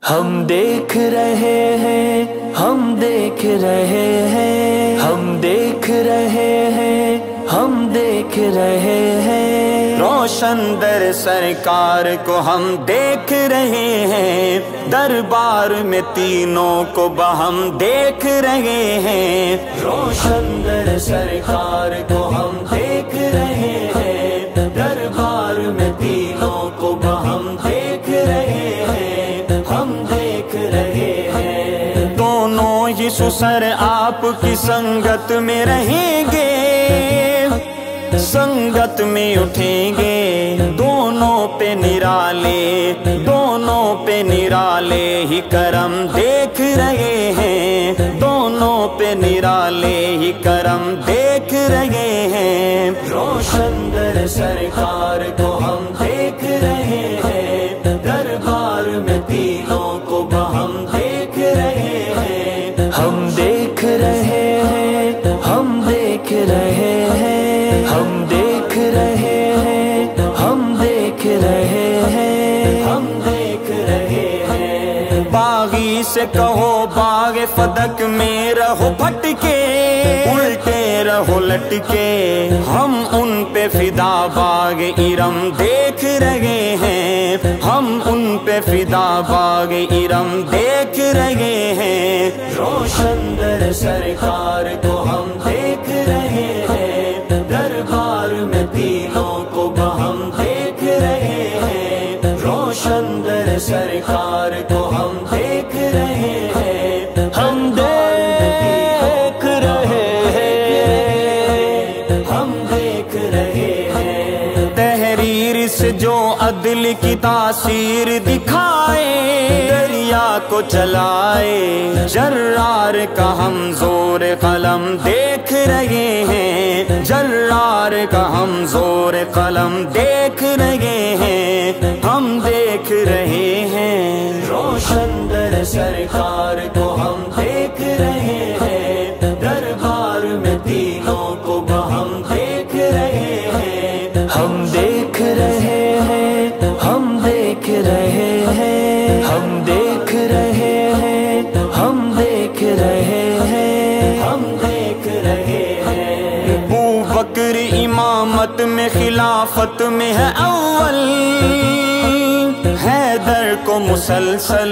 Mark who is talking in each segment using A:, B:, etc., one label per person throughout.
A: हम देख रहे हैं, हम देख रहे हैं, हम देख रहे हैं, हम देख रहे हैं।
B: रोशन दर सरकार को हम देख रहे हैं, दरबार में तीनों को बहम देख रहे हैं।
A: रोशन दर सरकार को हम देख रहे हैं, दरबार में तीनों को बहम देख रहे हैं, हम देख रहे हैं।
B: दोनों यीशु सर आपकी संगत में रहेंगे, संगत में उठेंगे। दोनों पे निराले, दोनों पे निराले ही करम देख रहे हैं, दोनों पे निराले ही करम देख रहे हैं।
A: रोशन दर सरकार को हम देख रहे हैं, दरबार में तीनों को बहम देख रहे हैं, हम देख रहे हैं, हम देख रहे हैं, हम देख रहे हैं, हम देख रहे हैं, हम देख रहे हैं।
B: बागी से कहो बाग फदक में रहो फटके, उल्टे रहो लटके, हम उन पे फिदा बाग इरम देख रहे हैं, हम उन पे फिदा बाग इरम देख रहे हैं।
A: रोशन दर सरकार को हम देख रहे हैं, दरबार में तीनों को बहम देख रहे हैं। रोशन दर सरकार को हम देख रहे हैं, हम देख रहे हैं, हम देख रहे हैं।
B: तहरीर से जो अदल की तासीर दिखाए, दरिया को चलाए, जर्रार का हम जोर कलम देख रहे हैं, जर्रार का हम जोर कलम देख रहे हैं, हम देख रहे हैं।
A: रोशन दर सरकार को हम देख रहे हैं, दरबार में तीनों को बहम देख रहे हैं, हम देख रहे हैं, हम देख रहे हैं, हम देख रहे हैं, हम देख रहे हैं, हम देख रहे हैं।
B: अबू बकर इमामत में खिलाफत में है अव्वल, हैदर को मुसलसल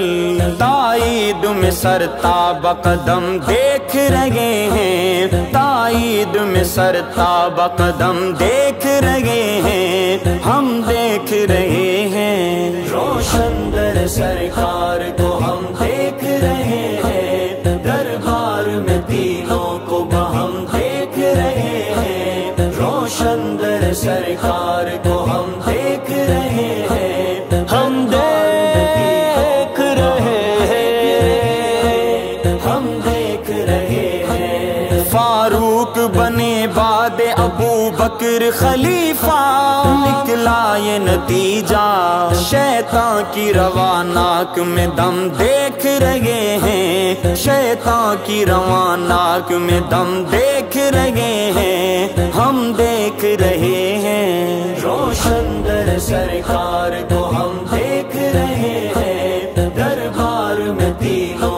B: ताईद में सरताब कदम देख रहे हैं, ताईद में सरताब कदम देख रहे हैं, हम देख रहे हैं।
A: रोशन दर सरकार को हम देख रहे हैं, दरबार में तीनों को बहम देख रहे हैं। रोशन दर सरकार को हम देख रहे हैं, हम देख रहे हैं, हम देख रहे हैं।
B: फारूक बने बाद अबू बकर खलीफा, निकला ये नतीजा, शैतान की रवानाक में दम देख रहे हैं, शैतान की रवानाक में दम देख रहे हैं, हम देख रहे हैं।
A: रोशन दर सरकार को हम देख रहे हैं, दरबार में तीनों